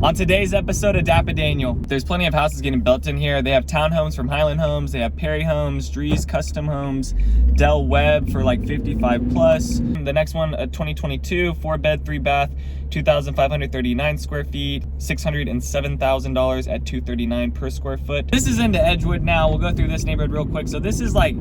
On today's episode of DAPA.DANIEL, there's plenty of houses getting built in here. They have townhomes from Highland Homes, they have Perry Homes, Drees Custom Homes, Del Webb for like 55 plus. The next one, a 2022, 4-bed, 3-bath, 2,539 square feet, $607,000 at $239 per square foot. This is into Edgewood now. We'll go through this neighborhood real quick. So this is like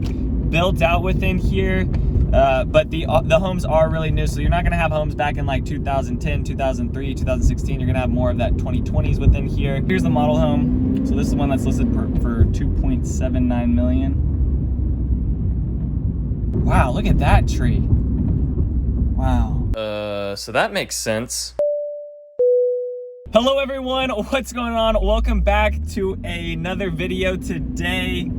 built out within here. But the homes are really new, so you're not gonna have homes back in like 2010, 2003, 2016. You're gonna have more of that 2020s within here. Here's the model home. So this is the one that's listed for 2.79 million. Wow, look at that tree. Wow. So that makes sense. Hello everyone, what's going on? Welcome back to another video today.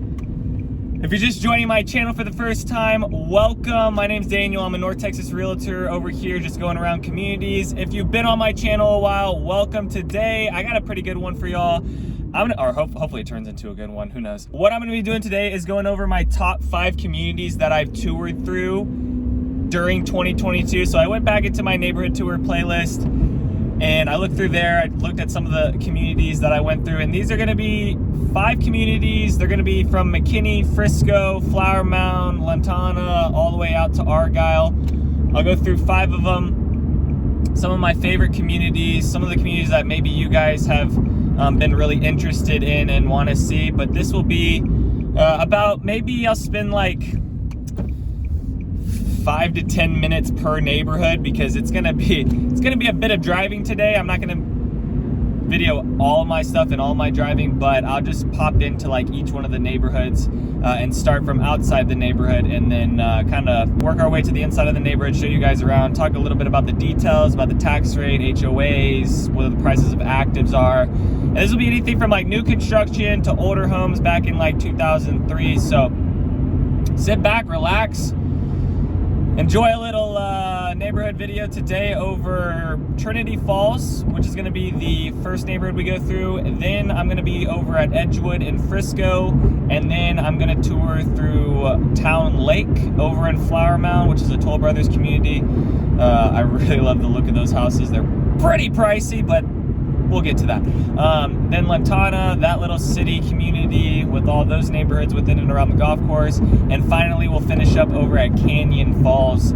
If you're just joining my channel for the first time, welcome. My name's Daniel. I'm a North Texas realtor over here just going around communities. If you've been on my channel a while, welcome. Today I got a pretty good one for y'all. Hopefully it turns into a good one, who knows. What I'm gonna be doing today is going over my top 5 communities that I've toured through during 2022. So I went back into my neighborhood tour playlist and I looked through there. I looked at some of the communities that I went through, and these are gonna be 5 communities. They're gonna be from McKinney, Frisco, Flower Mound, Lantana, all the way out to Argyle. I'll go through 5 of them. Some of my favorite communities, some of the communities that maybe you guys have been really interested in and want to see. But this will be about, maybe I'll spend like 5 to 10 minutes per neighborhood, because it's gonna be a bit of driving today. I'm not gonna video all my stuff and all my driving, but I'll just pop into like each one of the neighborhoods and start from outside the neighborhood, and then kind of work our way to the inside of the neighborhood, show you guys around, talk a little bit about the details, about the tax rate, HOAs, what the prices of actives are. And this will be anything from like new construction to older homes back in like 2003. So sit back, relax, enjoy a little neighborhood video today over Trinity Falls, which is going to be the first neighborhood we go through. Then I'm going to be over at Edgewood in Frisco, and then I'm going to tour through Town Lake over in Flower Mound, which is a Toll Brothers community. I really love the look of those houses. They're pretty pricey, but we'll get to that. Then Lantana, that little city community with all those neighborhoods within and around the golf course. And finally, we'll finish up over at Canyon Falls.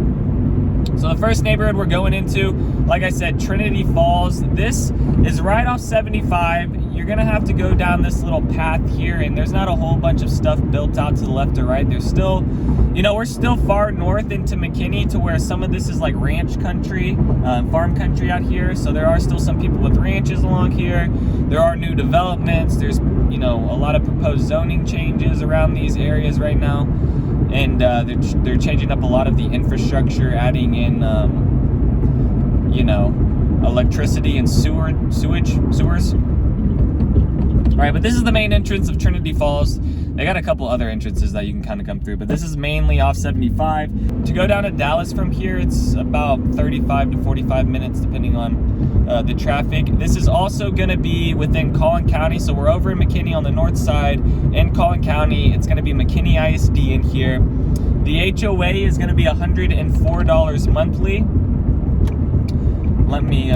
So the first neighborhood we're going into, like I said, Trinity Falls. This is right off 75. You're gonna have to go down this little path here, and there's not a whole bunch of stuff built out to the left or right. There's still, you know, we're still far north into McKinney to where some of this is like ranch country, farm country out here. So there are still some people with ranches along here. There are new developments. There's, you know, a lot of proposed zoning changes around these areas right now. And they're changing up a lot of the infrastructure, adding in, you know, electricity and sewers. All right, but this is the main entrance of Trinity Falls. They got a couple other entrances that you can kind of come through, but this is mainly off 75. To go down to Dallas from here, it's about 35 to 45 minutes, depending on the traffic. This is also going to be within Collin County, so we're over in McKinney on the north side. In Collin County, it's going to be McKinney ISD in here. The HOA is going to be $104 monthly. Let me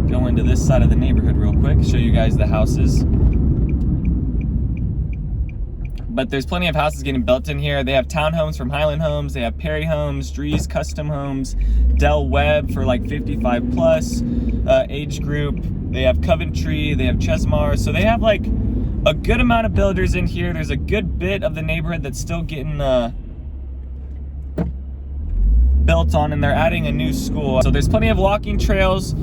go into this side of the neighborhood real quick, show you guys the houses. But there's plenty of houses getting built in here. They have townhomes from Highland Homes, they have Perry Homes, Drees Custom Homes, Del Webb for like 55 plus age group. They have Coventry, they have Chesmar. So they have like a good amount of builders in here. There's a good bit of the neighborhood that's still getting built on, and they're adding a new school. So there's plenty of walking trails,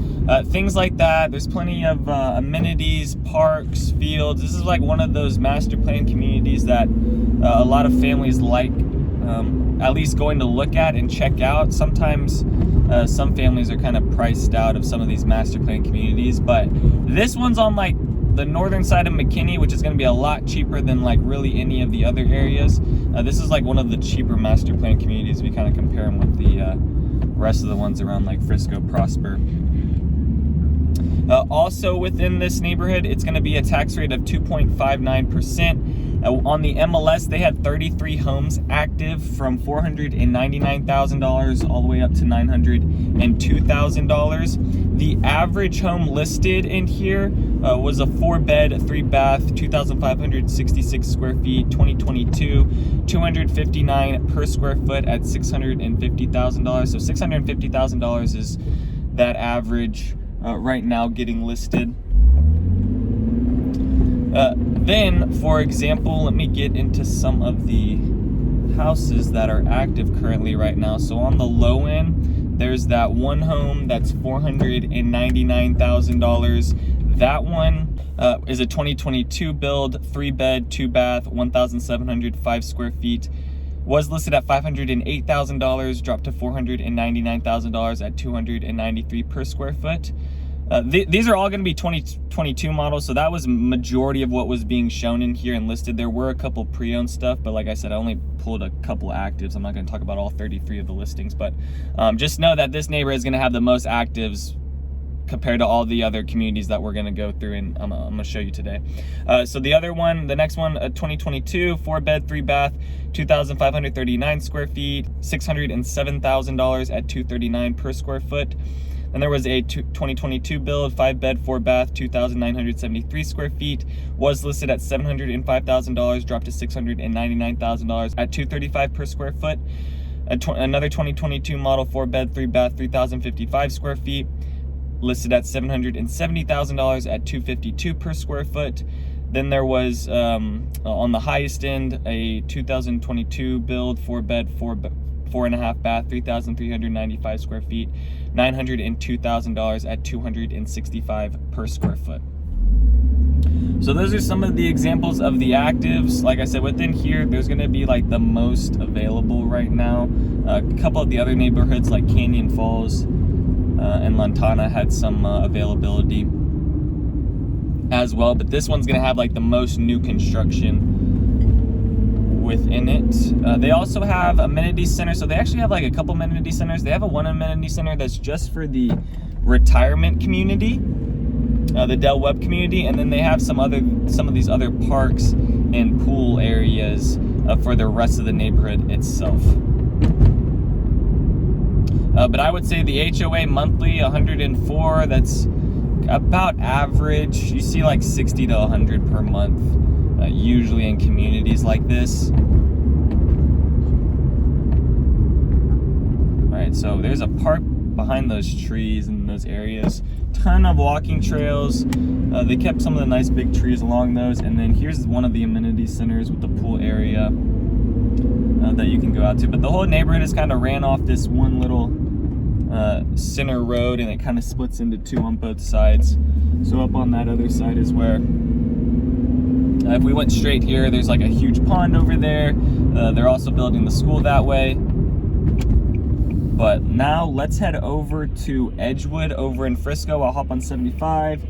things like that. There's plenty of amenities, parks, fields. This is like one of those master plan communities that a lot of families like at least going to look at and check out. Sometimes some families are kind of priced out of some of these master plan communities, but this one's on like the northern side of McKinney, which is going to be a lot cheaper than like really any of the other areas. This is like one of the cheaper master plan communities. We kind of compare them with the rest of the ones around like Frisco, Prosper. Also within this neighborhood, it's going to be a tax rate of 2.59%. On the MLS, they had 33 homes active from $499,000 all the way up to $902,000. The average home listed in here was a 4-bed, 3-bath, 2,566 square feet, 2022, $259 per square foot at $650,000. So $650,000 is that average right now getting listed. Then, for example, let me get into some of the houses that are active currently right now. So on the low end, there's that one home that's $499,000. That one is a 2022 build, 3-bed, 2-bath, 1,705 square feet. Was listed at $508,000, dropped to $499,000 at $293 per square foot. These are all going to be 2022 models, so that was majority of what was being shown in here and listed. There were a couple pre-owned stuff, but like I said, I only pulled a couple actives. I'm not going to talk about all 33 of the listings, but just know that this neighborhood is going to have the most actives compared to all the other communities that we're going to go through, and I'm going to show you today. So the other one, the next one, 2022, 4-bed, 3-bath, 2,539 square feet, $607,000 at $239 per square foot. And there was a 2022 build, 5-bed, 4-bath, 2,973 square feet, was listed at $705,000, dropped to $699,000 at $235 per square foot. Another 2022 model, 4-bed, 3-bath, 3,055 square feet, listed at $770,000 at $252 per square foot. Then there was, on the highest end, a 2022 build, 4-bed, 4.5 bath, 3,395 square feet, $902,000 at $265 per square foot. So those are some of the examples of the actives. Like I said, within here, there's going to be like the most available right now. A couple of the other neighborhoods like Canyon Falls and Lantana had some availability as well, but this one's going to have like the most new construction within it. They also have amenity centers, so they actually have like a couple amenity centers. They have one amenity center that's just for the retirement community, the Del Webb community, and then they have some of these other parks and pool areas for the rest of the neighborhood itself. But I would say the HOA monthly 104, that's about average. You see like 60 to 100 per month. Usually in communities like this. Alright, so there's a park behind those trees and those areas. Ton of walking trails. They kept some of the nice big trees along those. And then here's one of the amenity centers with the pool area that you can go out to. But the whole neighborhood is kind of ran off this one little center road, and it kind of splits into two on both sides. So up on that other side is where if we went straight here, there's like a huge pond over there. They're also building the school that way. But now let's head over to Edgewood over in Frisco. I'll hop on 75,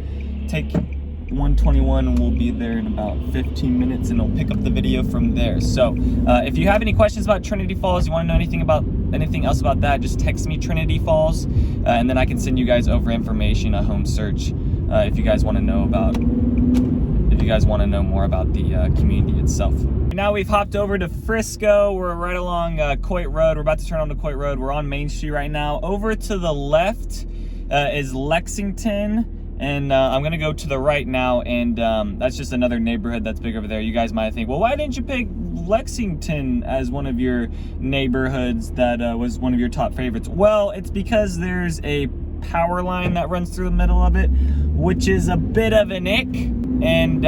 take 121, and we'll be there in about 15 minutes, and I'll pick up the video from there. So if you have any questions about Trinity Falls, you want to know anything else about that, just text me Trinity Falls, and then I can send you guys over information, a home search, if you guys want to know more about the community itself. Now we've hopped over to Frisco. We're right along Coit Road. We're about to turn onto Coit Road. We're on Main Street right now. Over to the left is Lexington, and I'm going to go to the right now, and that's just another neighborhood that's big over there. You guys might think, well, why didn't you pick Lexington as one of your neighborhoods that was one of your top favorites? Well, it's because there's a power line that runs through the middle of it, which is a bit of an ick, and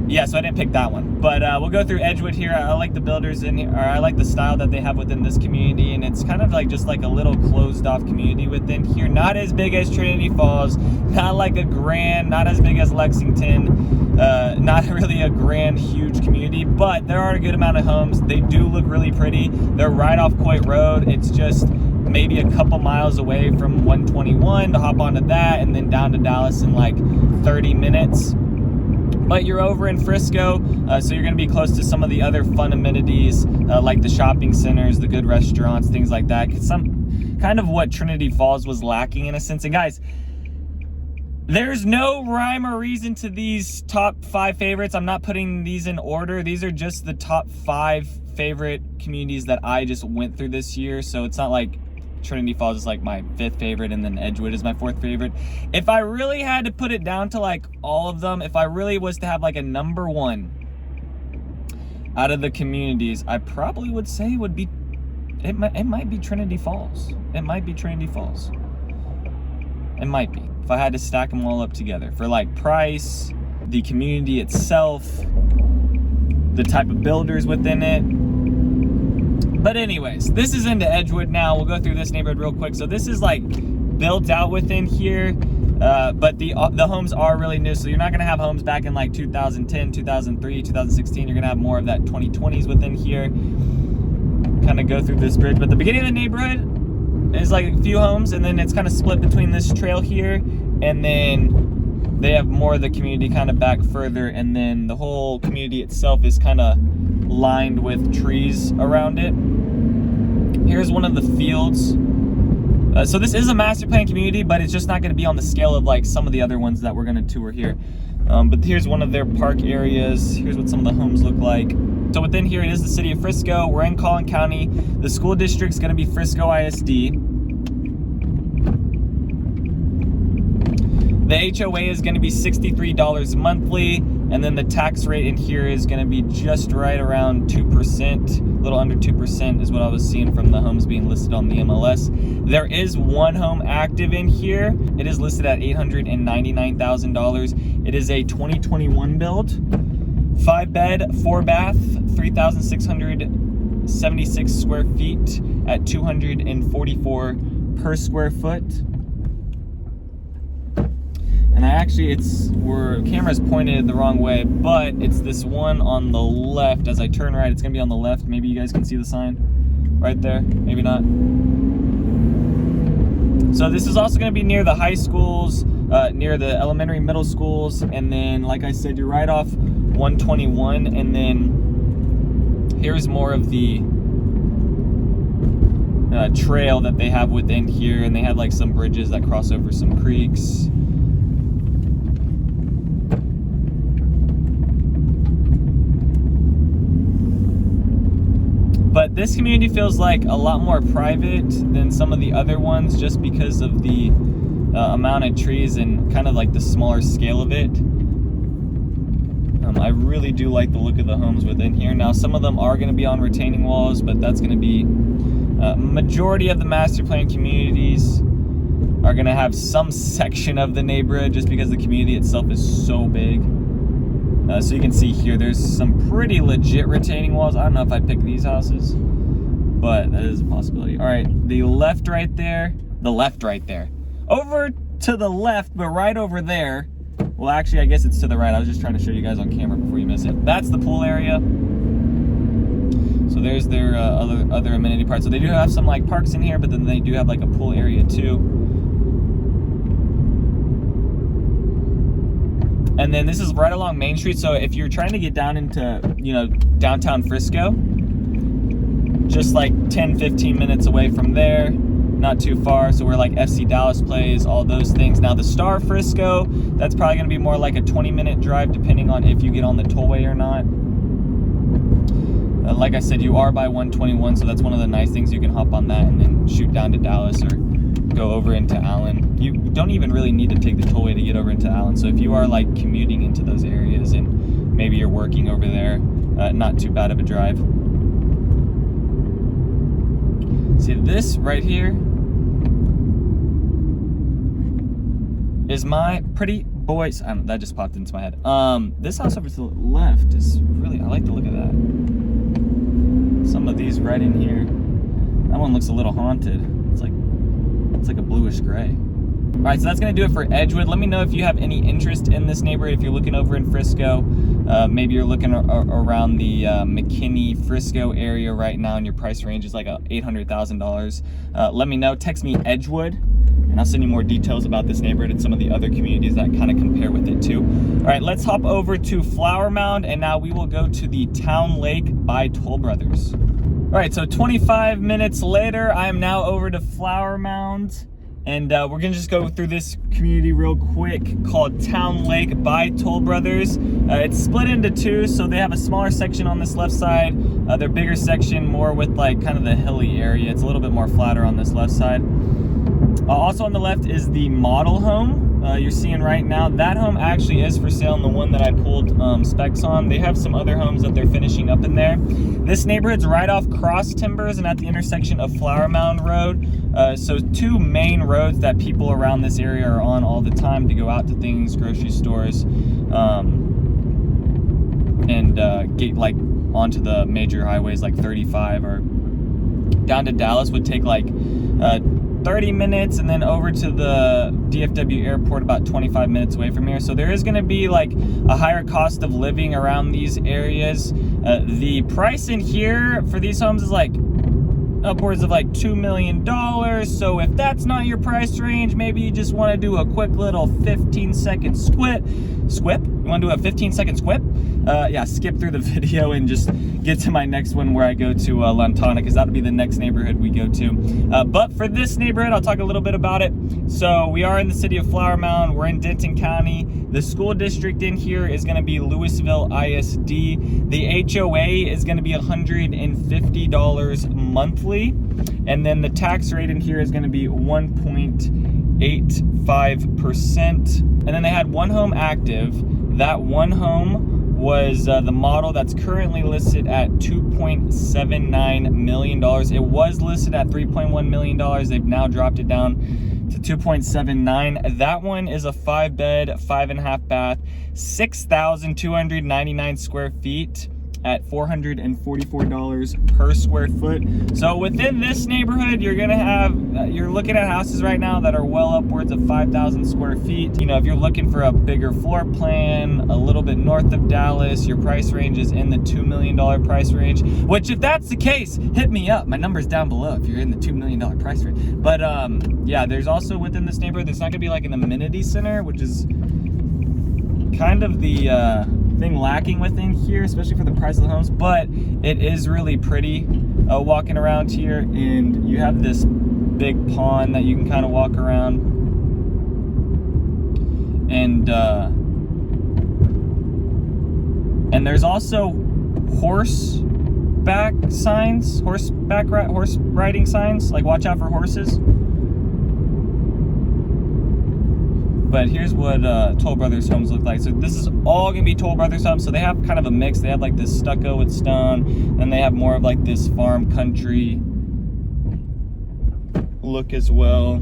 yeah, so I didn't pick that one. But we'll go through Edgewood here. I like the builders in here, or I like the style that they have within this community, and it's kind of like just like a little closed off community within here. Not as big as Trinity Falls, not like a grand, not as big as Lexington, not really a grand, huge community, but there are a good amount of homes. They do look really pretty. They're right off Coit Road. It's just maybe a couple miles away from 121 to hop onto that, and then down to Dallas in like 30 minutes. But you're over in Frisco, so you're going to be close to some of the other fun amenities, like the shopping centers, the good restaurants, things like that. Some kind of what Trinity Falls was lacking in a sense. And guys, There's no rhyme or reason to these top 5 favorites. I'm not putting these in order. These are just the top 5 favorite communities that I just went through this year. So it's not like Trinity Falls is like my 5th favorite and then Edgewood is my 4th favorite. If I really had to put it down to like all of them, if I really was to have like a number 1 out of the communities, I probably would say it might be Trinity Falls. It might be Trinity Falls. It might be. If I had to stack them all up together for like price, the community itself, the type of builders within it. But anyways, this is into Edgewood now. We'll go through this neighborhood real quick. So this is like built out within here, but the homes are really new. So you're not gonna have homes back in like 2010, 2003, 2016. You're gonna have more of that 2020s within here. Kind of go through this bridge, but the beginning of the neighborhood is like a few homes, and then it's kind of split between this trail here, and then they have more of the community kind of back further, and then the whole community itself is kind of lined with trees around it. Here's one of the fields. So this is a master plan community, but it's just not going to be on the scale of like some of the other ones that we're going to tour here. But here's one of their park areas. Here's what some of the homes look like. So within here, it is the city of Frisco. We're in Collin County. The school district's going to be Frisco ISD. The HOA is going to be $63 monthly, and then the tax rate in here is going to be just right around 2%, a little under 2% is what I was seeing from the homes being listed on the MLS. There is one home active in here. It is listed at $899,000. It is a 2021 build, 5-bed, 4-bath, 3,676 square feet at $244 per square foot. And camera's pointed the wrong way, but it's this one on the left. As I turn right, it's gonna be on the left. Maybe you guys can see the sign right there, maybe not. So this is also gonna be near the high schools, near the elementary, middle schools, and then, like I said, you're right off 121, and then here's more of the trail that they have within here, and they have like some bridges that cross over some creeks. But this community feels like a lot more private than some of the other ones, just because of the amount of trees and kind of like the smaller scale of it. I really do like the look of the homes within here. Now, some of them are going to be on retaining walls, but that's going to be majority of the master plan communities are going to have some section of the neighborhood, just because the community itself is so big. So you can see here, there's some pretty legit retaining walls. I don't know if I'd pick these houses, but that is a possibility. All right, the left right there. Over to the left, but right over there. Well, actually, I guess it's to the right. I was just trying to show you guys on camera before you miss it. That's the pool area. So there's their other amenity parts. So they do have some like parks in here, but then they do have like a pool area too. And then this is right along Main Street. So if you're trying to get down into, downtown Frisco, just like 10-15 minutes away from there, not too far. So we're like FC Dallas plays, all those things. Now the Star Frisco, that's probably gonna be more like a 20-minute drive, depending on if you get on the tollway or not. Like I said, you are by 121, so that's one of the nice things. You can hop on that and then shoot down to Dallas or go over into Allen. You don't even really need to take the tollway to get over into Allen. So if you are like commuting into those areas and maybe you're working over there, not too bad of a drive. See, this right here is my pretty boys. That just popped into my head. This house over to the left is really, I like the look of that. Some of these right in here. That one looks a little haunted. It's like a bluish gray. All right, so that's gonna do it for Edgewood. Let me know if you have any interest in this neighborhood. If you're looking over in Frisco, maybe you're looking around the McKinney, Frisco area right now, and your price range is like $800,000. Let me know. Text me Edgewood, and I'll send you more details about this neighborhood and some of the other communities that kind of compare with it too. All right, let's hop over to Flower Mound, and now we will go to the Town Lake by Toll Brothers. All right, so 25 minutes later, I am now over to Flower Mound, And we're gonna just go through this community real quick called Town Lake by Toll Brothers. It's split into two, so they have a smaller section on this left side, their bigger section more with like kind of the hilly area. It's a little bit more flatter on this left side. Also on the left is the model home you're seeing right now. That home actually is for sale, and the one that I pulled specs on. They have some other homes that they're finishing up in there. This neighborhood's right off Cross Timbers and at the intersection of Flower Mound Road. So two main roads that people around this area are on all the time to go out to things, grocery stores, and get like onto the major highways like 35 or down to Dallas would take like 30 minutes, and then over to the DFW airport about 25 minutes away from here. So there is going to be like a higher cost of living around these areas. The price in here for these homes is like upwards of like $2 million. So if that's not your price range, maybe you just want to do a quick little 15-second squip. You want to do a 15-second squip? Yeah, skip through the video and just get to my next one where I go to Lantana, because that'll be the next neighborhood we go to. But for this neighborhood, I'll talk a little bit about it. So we are in the city of Flower Mound. We're in Denton County. The school district in here is going to be Louisville ISD. The HOA is going to be $150 monthly. And then the tax rate in here is going to be 1.85%. And then they had one home active. That one home was the model that's currently listed at $2.79 million. It was listed at $3.1 million. They've now dropped it down to 2.79. That one is a 5-bed, 5.5 bath, 6,299 square feet at $444 per square foot. So within this neighborhood, you're gonna have, you're looking at houses right now that are well upwards of 5,000 square feet. You know, if you're looking for a bigger floor plan, a little bit north of Dallas, your price range is in the $2 million price range, which if that's the case, hit me up. My number's down below if you're in the $2 million price range. But yeah, there's also within this neighborhood, there's not gonna be like an amenity center, which is kind of the thing lacking within here, especially for the price of the homes, but it is really pretty walking around here, and you have this big pond that you can kind of walk around, and there's also horse riding signs, like watch out for horses. But here's what Toll Brothers homes look like. So this is all gonna be Toll Brothers homes. So they have kind of a mix. They have like this stucco with stone, and they have more of like this farm country look as well.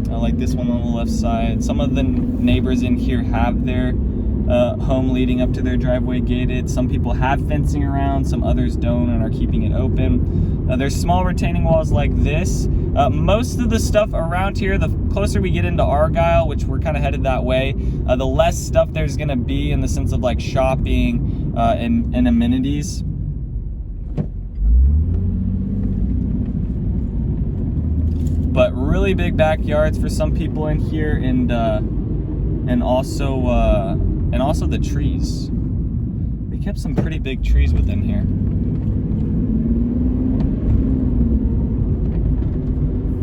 Like this one on the left side. Some of the neighbors in here have their home leading up to their driveway gated. Some people have fencing around, some others don't and are keeping it open. There's small retaining walls like this. Most of the stuff around here, the closer we get into Argyle, which we're kind of headed that way, the less stuff there's gonna be in the sense of like shopping and amenities. But really big backyards for some people in here, and also the trees. They kept some pretty big trees within here.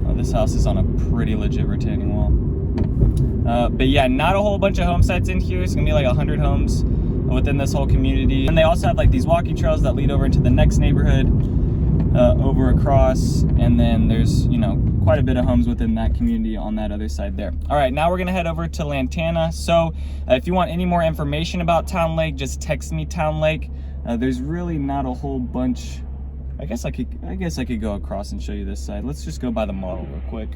Oh, this house is on a pretty legit retaining wall. But yeah, not a whole bunch of home sites in here. It's gonna be like 100 homes within this whole community. And they also have like these walking trails that lead over into the next neighborhood over across, and then there's, you know, quite a bit of homes within that community on that other side there. All right, now we're gonna head over to Lantana. So if you want any more information about Town Lake, just text me Town Lake. There's really not a whole bunch. I guess I could go across and show you this side. Let's just go by the model real quick.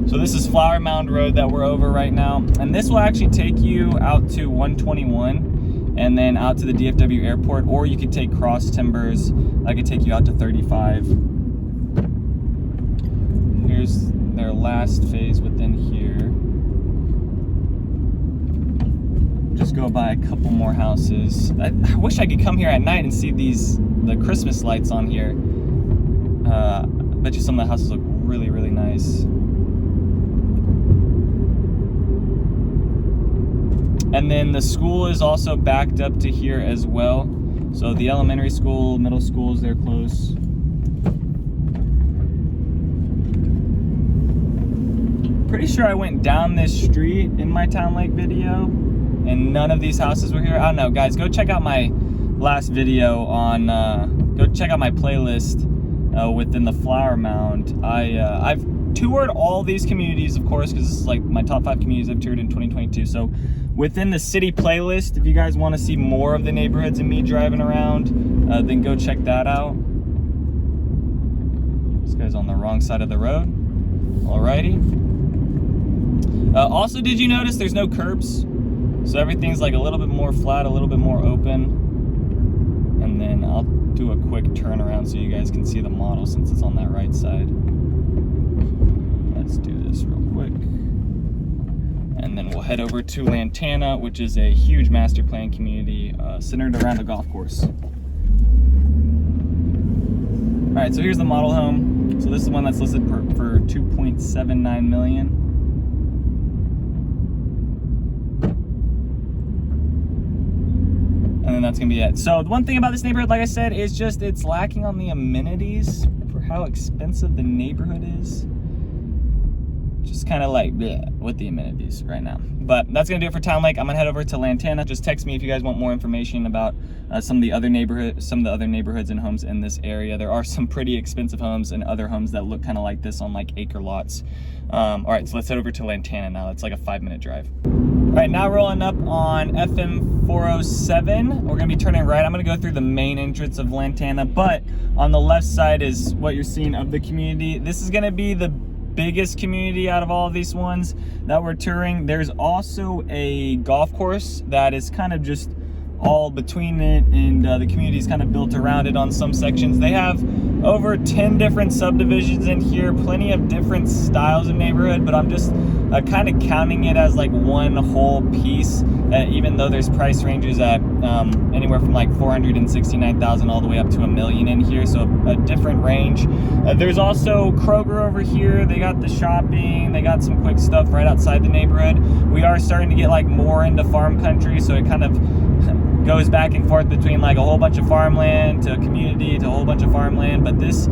So this is Flower Mound Road that we're over right now, and this will actually take you out to 121 and then out to the DFW airport, or you could take Cross Timbers. I could take you out to 35. Here's their last phase within here. Just go by a couple more houses. I wish I could come here at night and see the Christmas lights on here. I bet you some of the houses look really, really nice. And then the school is also backed up to here as well. So the elementary school, middle schools, they're close. Pretty sure I went down this street in my Town Lake video and none of these houses were here. I don't know, guys, go check out my last video on, go check out my playlist within the Flower Mound. I've toured all these communities, of course, because this is like my top 5 communities I've toured in 2022. So within the city playlist, if you guys want to see more of the neighborhoods and me driving around, then go check that out. This guy's on the wrong side of the road. Alrighty. Also, did you notice there's no curbs? So everything's like a little bit more flat, a little bit more open. And then I'll do a quick turnaround so you guys can see the model since it's on that right side. Let's do this real quick. And then we'll head over to Lantana, which is a huge master plan community centered around a golf course. All right, so here's the model home. So this is the one that's listed for $2.79 million. And then that's gonna be it. So the one thing about this neighborhood, like I said, is just it's lacking on the amenities for how expensive the neighborhood is. Just kind of like bleh, with the amenities right now. But that's gonna do it for Town Lake. I'm gonna head over to Lantana. Just text me if you guys want more information about some of the other neighborhoods and homes in this area. There are some pretty expensive homes and other homes that look kind of like this on like acre lots. All right, so let's head over to Lantana now. It's like a 5-minute drive. All right, now rolling up on FM 407. We're gonna be turning right. I'm gonna go through the main entrance of Lantana, but on the left side is what you're seeing of the community. This is gonna be the biggest community out of all of these ones that we're touring. There's also a golf course that is kind of just all between it, and the community is kind of built around it on some sections. They have over 10 different subdivisions in here, plenty of different styles of neighborhood, but I'm just kind of counting it as like one whole piece, even though there's price ranges at anywhere from like $469,000 all the way up to $1 million in here, so a different range. There's also Kroger over here. They got the shopping, they got some quick stuff right outside the neighborhood. We are starting to get like more into farm country, so it kind of goes back and forth between like a whole bunch of farmland to community to a whole bunch of farmland. But this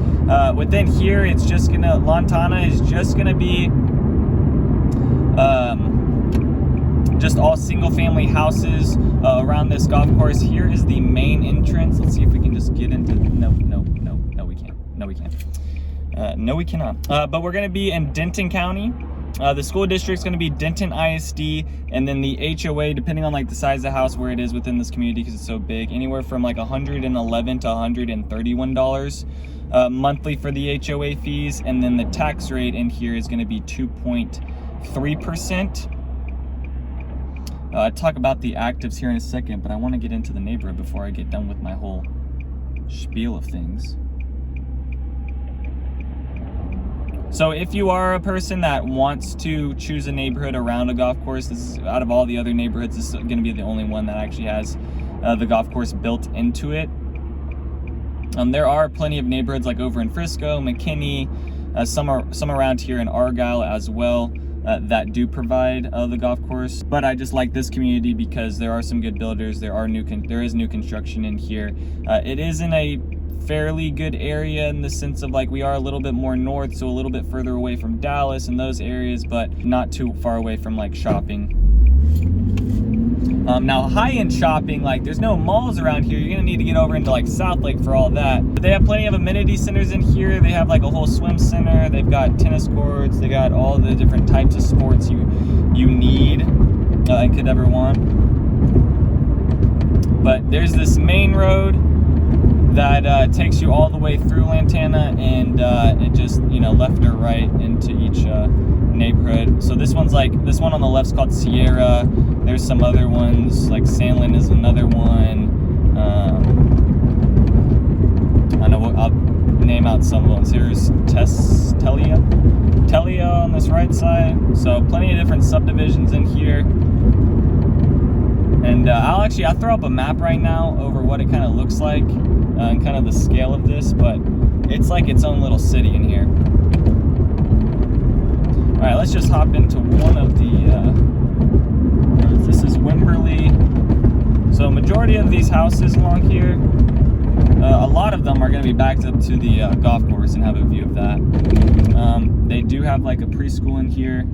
within here, it's just gonna, Lantana is just gonna be just all single family houses around this golf course. Here is the main entrance. Let's see if we can just get into, no we can't, no we can't, no we cannot. But we're gonna be in Denton County. The school district's going to be Denton ISD, and then the HOA, depending on like the size of the house where it is within this community because it's so big, anywhere from like $111 to $131 monthly for the HOA fees, and then the tax rate in here is going to be 2.3%. I'll talk about the actives here in a second, but I want to get into the neighborhood before I get done with my whole spiel of things. So if you are a person that wants to choose a neighborhood around a golf course, this is, out of all the other neighborhoods, this is going to be the only one that actually has the golf course built into it. There are plenty of neighborhoods like over in Frisco, McKinney, some around here in Argyle as well that do provide the golf course. But I just like this community because there are some good builders. There is new construction in here. It is in a fairly good area in the sense of like we are a little bit more north, so a little bit further away from Dallas and those areas, but not too far away from like shopping. Now high-end shopping, like there's no malls around here. You're gonna need to get over into like South Lake for all that. But they have plenty of amenity centers in here. They have like a whole swim center. They've got tennis courts. They got all the different types of sports you need and could ever want. But there's this main road that takes you all the way through Lantana, and it just, you know, left or right into each neighborhood. So this one on the left is called Sierra. There's some other ones, like Sandland is another one. I know I'll name out some of them. Here's Telia on this right side. So plenty of different subdivisions in here. And I'll throw up a map right now over what it kind of looks like and kind of the scale of this, but it's like its own little city in here. All right, let's just hop into one of the roads. This is Wimberley. So majority of these houses along here, a lot of them are going to be backed up to the golf course and have a view of that. They do have like a preschool in here.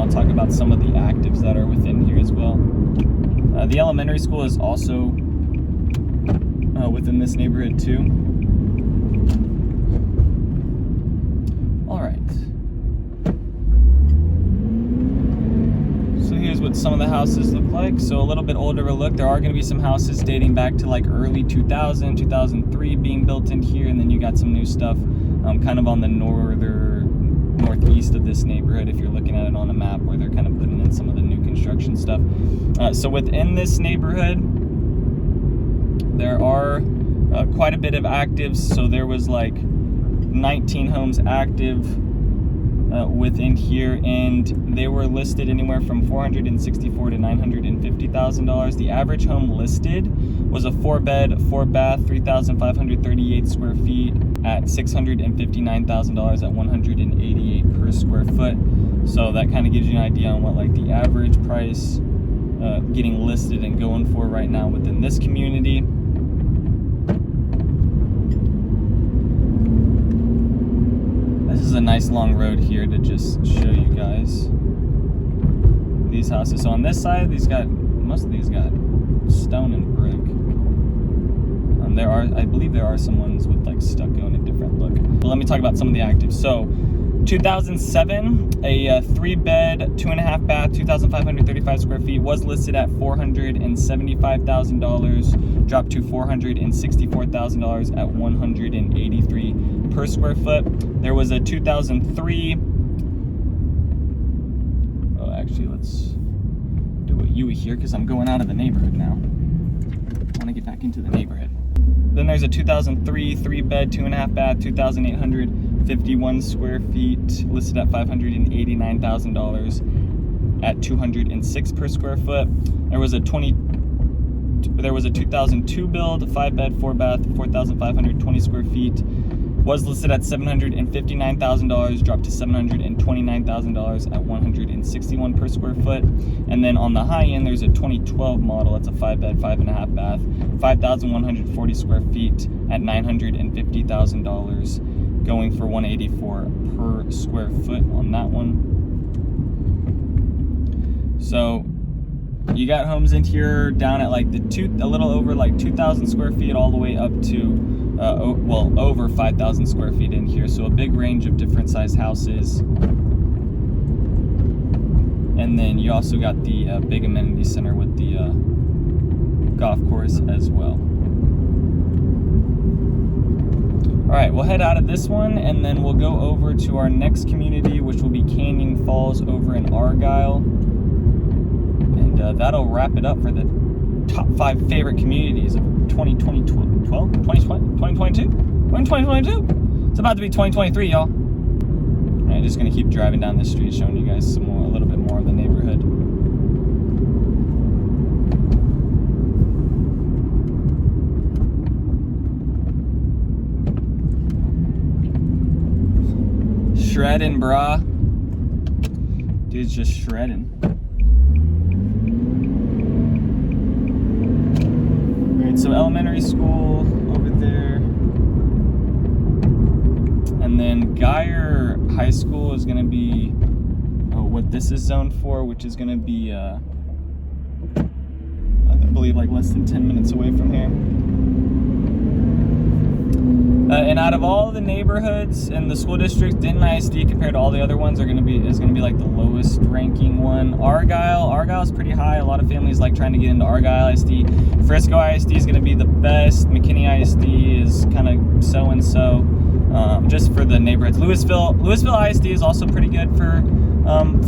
I'll talk about some of the actives that are within here as well. The elementary school is also within this neighborhood too. All right. So here's what some of the houses look like. So a little bit older look. There are going to be some houses dating back to like early 2000, 2003 being built in here, and then you got some new stuff kind of on the northeast of this neighborhood if you're looking at it on a map, where they're kind of putting in some of the new construction stuff. So within this neighborhood, there are quite a bit of actives. So there was like 19 homes active within here, and they were listed anywhere from $464,000 to $950,000. The average home listed was a 4-bed, 4-bath, 3,538 square feet at $659,000 at $188 per square foot. So that kind of gives you an idea on what like the average price getting listed and going for right now within this community. This is a nice long road here to just show you guys these houses. So on this side, most of these got stone and brick. I believe there are some ones with like stucco and a different look. But let me talk about some of the actives. So 2007, a 3-bed, 2.5 bath, 2,535 square feet was listed at $475,000, dropped to $464,000 at $183 per square foot. There was a 2003. Oh, actually, let's do a U here because I'm going out of the neighborhood now. I want to get back into the neighborhood. Then there's a 2003 3-bed, 2.5 bath, 2,851 square feet, listed at $589,000 at $206 per square foot. There was a 2002 build, a 5-bed, 4-bath, 4,520 square feet, was listed at $759,000, dropped to $729,000 at $161 per square foot. And then on the high end, there's a 2012 model. It's a 5-bed, 5.5 bath, 5,140 square feet at $950,000, going for $184 per square foot on that one. So you got homes in here down at like a little over like 2,000 square feet all the way up to over 5,000 square feet in here. So a big range of different size houses. And then you also got the big amenity center with the golf course as well. All right, we'll head out of this one and then we'll go over to our next community, which will be Canyon Falls over in Argyle. And that'll wrap it up for the top 5 favorite communities of 2022. It's about to be 2023, y'all. All right, just gonna keep driving down this street, showing you guys a little bit more of the neighborhood. Shredding, brah. Dude's just shredding. So elementary school over there, and then Geyer High School is going to be what this is zoned for, which is going to be I believe like less than 10 minutes away from here. And out of all the neighborhoods in the school district, Denton ISD compared to all the other ones is going to be like the lowest ranking one. Argyle is pretty high. A lot of families like trying to get into Argyle ISD. Frisco ISD is going to be the best. McKinney ISD is kind of so-and-so, just for the neighborhoods. Louisville ISD is also pretty good for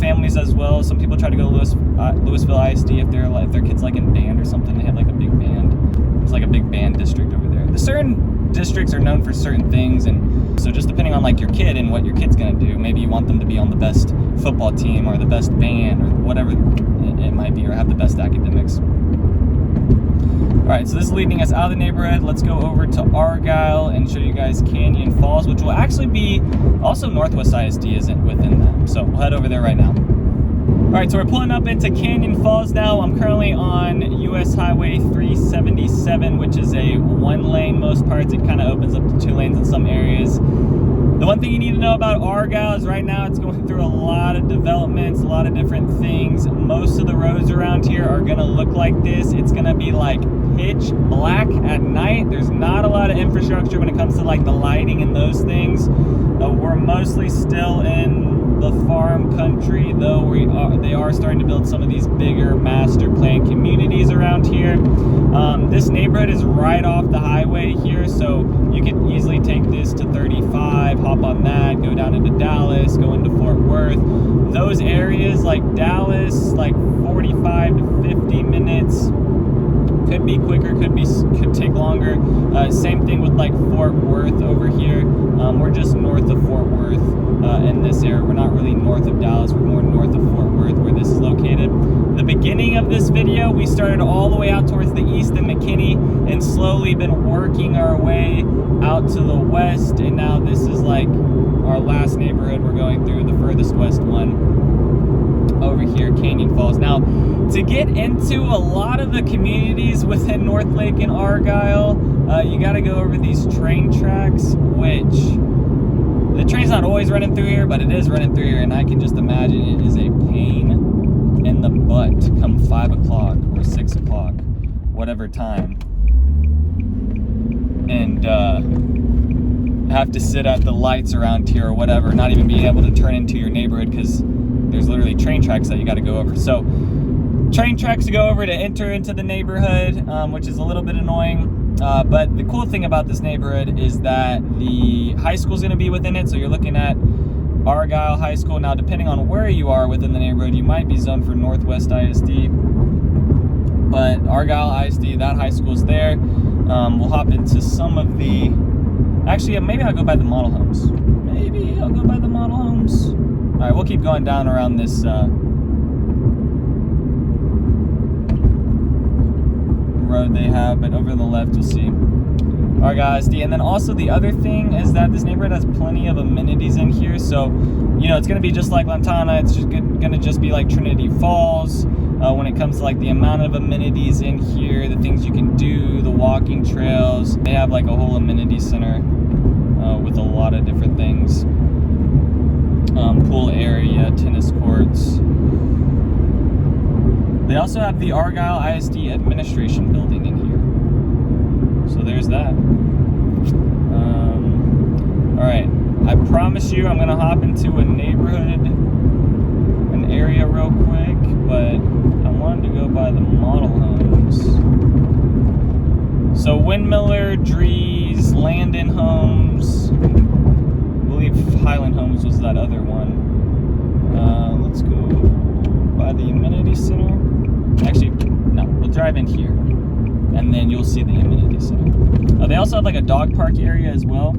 families as well. Some people try to go to Louisville ISD if their kids like in band or something. They have like a big band. It's like a big band district over there. The certain districts are known for certain things, and so just depending on like your kid and what your kid's gonna do, maybe you want them to be on the best football team or the best band or whatever it might be, or have the best academics. All right, so this is leading us out of the neighborhood. Let's go over to Argyle and show you guys Canyon Falls, which will actually be also Northwest ISD isn't within them. So we'll head over there right now. All right, so we're pulling up into Canyon Falls now. I'm currently on US Highway 377, which is a 1-lane most parts. It kind of opens up to 2 lanes in some areas. The one thing you need to know about Argyle is right now it's going through a lot of developments, a lot of different things. Most of the roads around here are gonna look like this. It's gonna be like pitch black at night. There's not a lot of infrastructure when it comes to like the lighting and those things. We're mostly still in the farm country, though they are starting to build some of these bigger master plan communities around here. This neighborhood is right off the highway here, so you can easily take this to 35, hop on that, go down into Dallas, go into Fort Worth. Those areas like Dallas, like 45 to 50 minutes. Could be quicker, could take longer. Same thing with like Fort Worth over here. We're just north of Fort Worth in this area. We're not really north of Dallas, we're more north of Fort Worth where this is located. The beginning of this video, we started all the way out towards the east in McKinney and slowly been working our way out to the west, and now this is like our last neighborhood we're going through, the furthest west one over here, Canyon Falls. Now, to get into a lot of the communities within North Lake and Argyle, you got to go over these train tracks, which the train's not always running through here, but it is running through here, and I can just imagine it is a pain in the butt come 5 o'clock or 6 o'clock, whatever time, and have to sit at the lights around here or whatever, not even being able to turn into your neighborhood because there's literally train tracks that you got to go over. So train tracks to go over to enter into the neighborhood, which is a little bit annoying. But the cool thing about this neighborhood is that the high school is going to be within it. So you're looking at Argyle High School. Now, depending on where you are within the neighborhood, you might be zoned for Northwest ISD. But Argyle ISD, that high school is there. We'll hop into some of the... Actually, maybe I'll go by the model homes. Maybe I'll go by the model homes. All right, we'll keep going down around this road they have, but over on the left you'll see Argyle ISD. And then also the other thing is that this neighborhood has plenty of amenities in here. So, you know, it's going to be just like Lantana. It's just going to just be like Trinity Falls when it comes to like the amount of amenities in here, the things you can do, the walking trails. They have like a whole amenity center with a lot of different things. Pool area, tennis courts. They also have the Argyle ISD Administration Building in here. So there's that. Alright, I promise you I'm going to hop into a neighborhood, an area real quick, but I wanted to go by the model homes. So Windmiller, Drees, Landon Homes, I believe Highland Homes was that other one. Let's go by the amenity center. Actually, no, we'll drive in here and then you'll see the amenity center. They also have like a dog park area as well.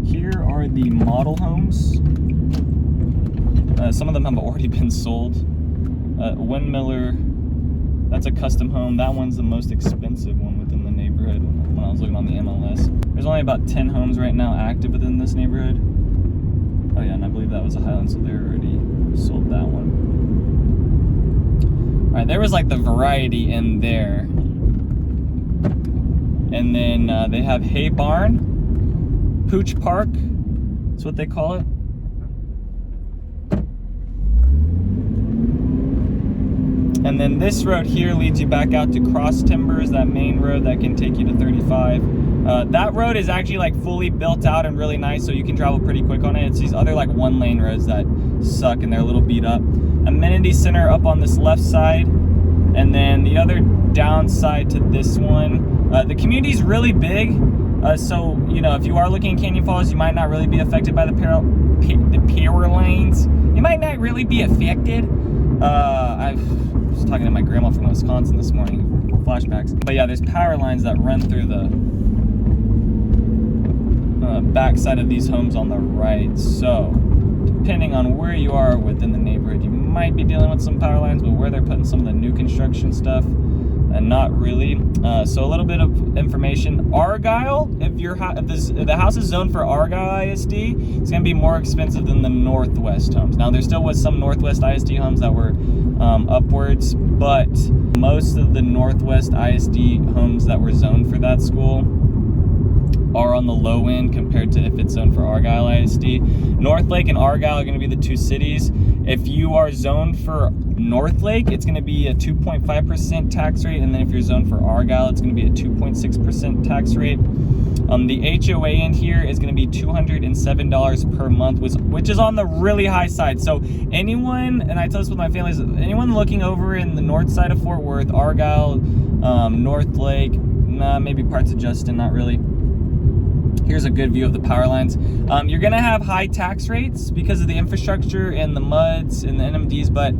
Here are the model homes. Some of them have already been sold. Windmiller, that's a custom home. That one's the most expensive one within the neighborhood when I was looking on the MLS. There's only about 10 homes right now active within this neighborhood. Oh yeah, and I believe that was a Highland, so they already sold that one. Alright, there was like the variety in there. And then they have Hay Barn, Pooch Park, that's what they call it. And then this road here leads you back out to Cross Timbers, that main road that can take you to 35. That road is actually like fully built out and really nice, so you can travel pretty quick on it. It's these other like one lane roads that suck and they're a little beat up. Amenity center up on this left side, and then the other downside to this one, the community's really big, so you know, if you are looking at Canyon Falls, you might not really be affected by the power lanes. You might not really be affected. I was talking to my grandma from Wisconsin this morning, flashbacks. But yeah, there's power lines that run through the back side of these homes on the right. So depending on where you are within the neighborhood, you might be dealing with some power lines, but where they're putting some of the new construction stuff, and not really. So a little bit of information. Argyle, if the house is zoned for Argyle ISD, it's going to be more expensive than the Northwest homes. Now, there still was some Northwest ISD homes that were upwards, but most of the Northwest ISD homes that were zoned for that school are on the low end compared to if it's zoned for Argyle ISD. Northlake and Argyle are going to be the two cities. If you are zoned for Northlake, it's going to be a 2.5% tax rate, and then if you're zoned for Argyle, it's going to be a 2.6% tax rate. The HOA in here is going to be $207 per month, which is on the really high side. So anyone, and I tell this with my family, anyone looking over in the north side of Fort Worth, Argyle, Northlake, maybe parts of Justin, not really. Here's a good view of the power lines. You're going to have high tax rates because of the infrastructure and the MUDs and the NMDs, but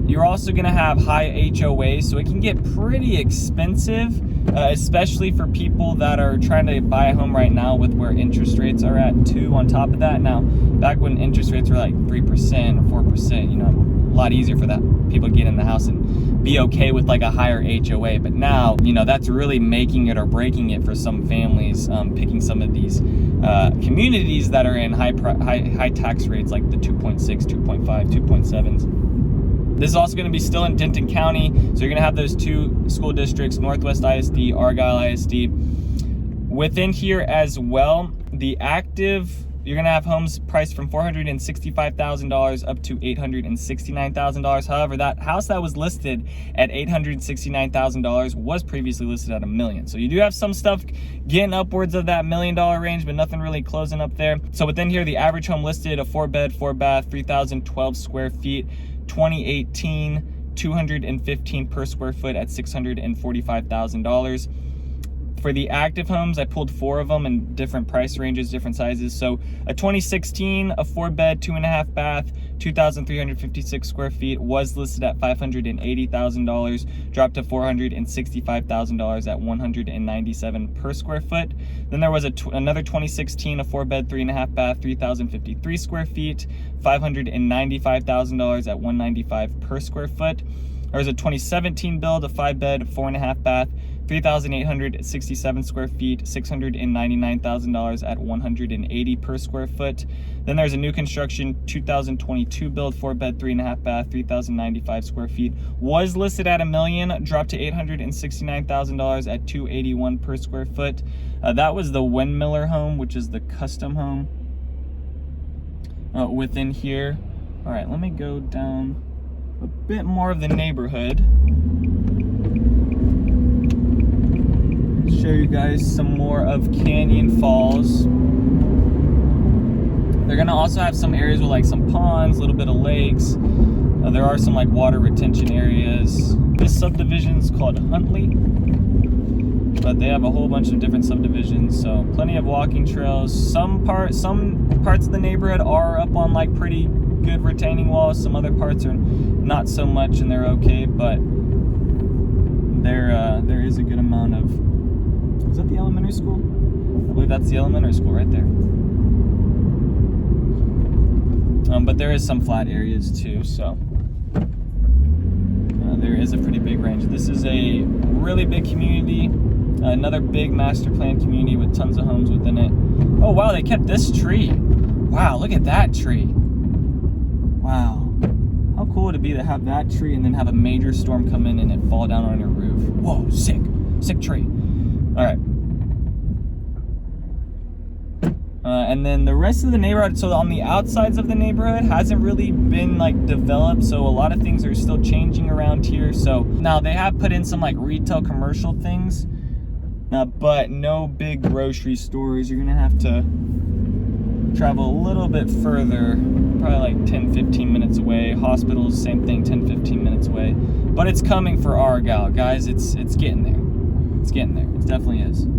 you're also going to have high HOA, so it can get pretty expensive, especially for people that are trying to buy a home right now with where interest rates are at too on top of that. Now, back when interest rates were like 3% or 4%, you know, a lot easier for that people to get in the house and be okay with like a higher HOA. But now, you know, that's really making it or breaking it for some families, picking some of these communities that are in high tax rates like the 2.6, 2.5, 2.7s. This is also going to be still in Denton County, so you're going to have those two school districts, Northwest ISD, Argyle ISD. Within here as well, the active, you're going to have homes priced from $465,000 up to $869,000. However, that house that was listed at $869,000 was previously listed at $1 million. So you do have some stuff getting upwards of that $1 million range, but nothing really closing up there. So within here, the average home listed, a 4-bed, 4-bath, 3,012 square feet, 2018, $215 per square foot at $645,000. For the active homes, I pulled 4 of them in different price ranges, different sizes. So a 2016, a 4-bed, 2.5 bath, 2,356 square feet was listed at $580,000, dropped to $465,000 at $197 per square foot. Then there was another 2016, a 4-bed, 3.5 bath, 3,053 square feet, $595,000 at $195 per square foot. There was a 2017 build, a 5-bed, 4.5 bath, 3,867 square feet, $699,000 at $180 per square foot. Then there's a new construction 2022 build, 4-bed, 3.5 bath, 3,095 square feet, was listed at $1 million, dropped to $869,000 at $281 per square foot. That was the Windmiller home, which is the custom home within here. All right, let me go down a bit more of the neighborhood. Show you guys some more of Canyon Falls. They're gonna also have some areas with like some ponds, a little bit of lakes. There are some like water retention areas. This subdivision is called Huntley, but they have a whole bunch of different subdivisions, so plenty of walking trails. Some parts of the neighborhood are up on like pretty good retaining walls. Some other parts are not so much, and they're okay, but there is a good amount of. Is that the elementary school? I believe that's the elementary school right there. But there is some flat areas too, so there is a pretty big range. This is a really big community, another big master plan community with tons of homes within it. Oh wow, they kept this tree. Wow, look at that tree. Wow. How cool would it be to have that tree and then have a major storm come in and it fall down on your roof? Whoa, sick. Sick tree. All right. And then the rest of the neighborhood, so on the outsides of the neighborhood, hasn't really been like developed, so a lot of things are still changing around here. So now they have put in some like retail commercial things, but no big grocery stores. You're gonna have to travel a little bit further, probably like 10-15 minutes away. Hospitals, same thing, 10-15 minutes away. But it's coming for Argyle, guys. It's getting there. It's getting there. It definitely is.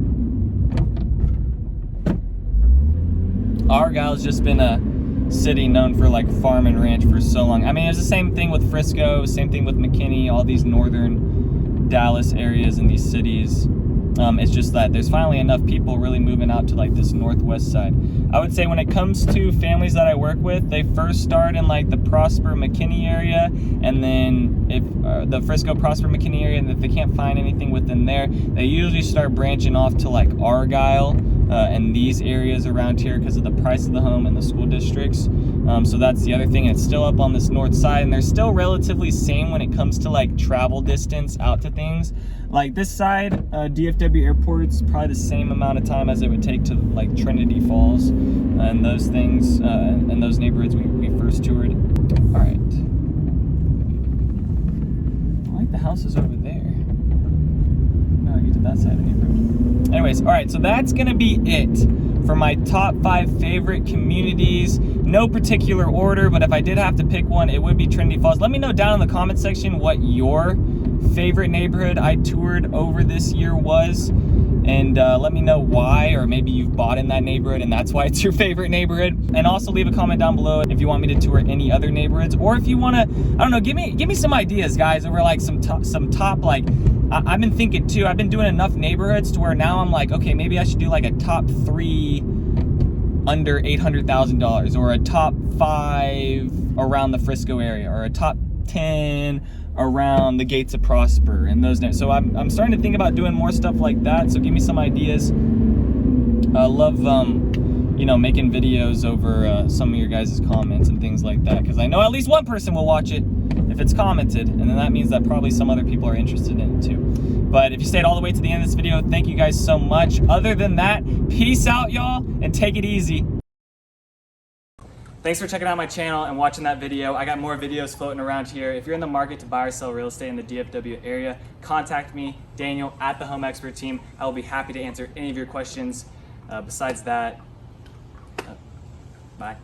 Argyle's just been a city known for like farm and ranch for so long. I mean, it's the same thing with Frisco, same thing with McKinney, all these northern Dallas areas and these cities. It's just that there's finally enough people really moving out to like this northwest side. I would say when it comes to families that I work with, they first start in like the Prosper McKinney area, and then if the Frisco Prosper McKinney area, and if they can't find anything within there, they usually start branching off to like Argyle and these areas around here because of the price of the home and the school districts. So that's the other thing. It's still up on this north side, and they're still relatively same when it comes to like travel distance out to things. Like this side, DFW Airport's probably the same amount of time as it would take to like Trinity Falls and those things, and those neighborhoods we first toured. All right. I like the houses over there. No, get to that side of the neighborhood. Anyways, all right, so that's gonna be it for my top 5 favorite communities. No particular order, but if I did have to pick one, it would be Trinity Falls. Let me know down in the comment section what your favorite neighborhood I toured over this year was, and let me know why, or maybe you've bought in that neighborhood and that's why it's your favorite neighborhood. And also leave a comment down below if you want me to tour any other neighborhoods, or if you want to, I don't know, give me some ideas, guys, over like some top like, I've been thinking too, I've been doing enough neighborhoods to where now I'm like, okay, maybe I should do like a top 3 under $800,000, or a top 5 around the Frisco area, or a top 10 around the Gates of Prosper and those. So I'm starting to think about doing more stuff like that. So give me some ideas. I love you know, making videos over some of your guys' comments and things like that, because I know at least one person will watch it if it's commented, and then that means that probably some other people are interested in it too. But if you stayed all the way to the end of this video, thank you guys so much. Other than that, peace out, y'all, and take it easy. Thanks for checking out my channel and watching that video. I got more videos floating around here. If you're in the market to buy or sell real estate in the DFW area, contact me, Daniel, at the Home Expert Team. I will be happy to answer any of your questions. Besides that, bye.